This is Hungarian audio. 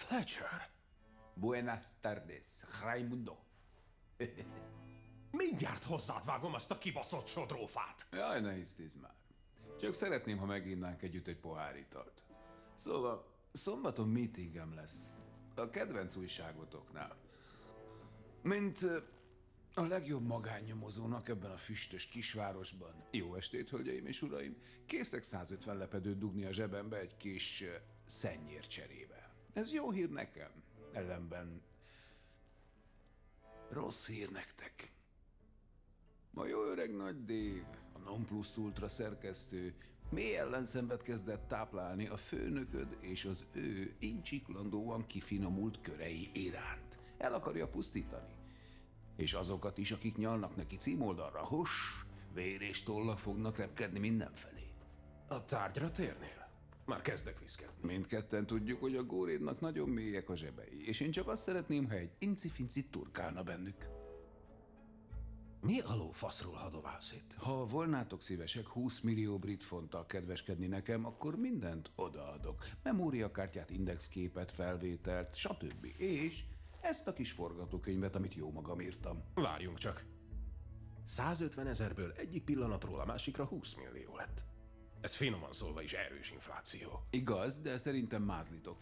Fletcher? Buenas tardes, Raimundo. Mindjárt hozzád vágom azt a kibaszott sodrófát. Jaj, ne hisztízz már. Csak szeretném, ha meginnánk együtt egy pohár italt. Szóval, szombaton meetingem lesz. A kedvenc újságotoknál. Mint a legjobb magánnyomozónak ebben a füstös kisvárosban. Jó estét, hölgyeim és uraim! Készek 150 lepedőt dugni a zsebembe egy kis szennyér cserébe. Ez jó hír nekem. Ellenben rossz hír nektek. A jó öreg nagy Dave, a non plus ultra szerkesztő, mély ellenszenvet kezdett táplálni a főnököd és az ő incsiklandóan kifinomult körei iránt. El akarja pusztítani. És azokat is, akik nyalnak neki címoldalra, vér és tollak fognak repkedni mindenfelé. A tárgyra térnél? Már kezdek viszketni. Mindketten tudjuk, hogy a górédnak nagyon mélyek a zsebei, és én csak azt szeretném, ha egy incifinci turkálna bennük. Mi a lófaszról hadoválsz itt? Ha volnátok szívesek 20 millió brit fonttal kedveskedni nekem, akkor mindent odaadok. Memóriakártyát, indexképet, felvételt, stb. És ezt a kis forgatókönyvet, amit jó magam írtam. Várjunk csak. 150 000-ből egyik pillanatról a másikra 20 millió lett. Ez finoman szólva is erős infláció. Igaz, de szerintem mázlitok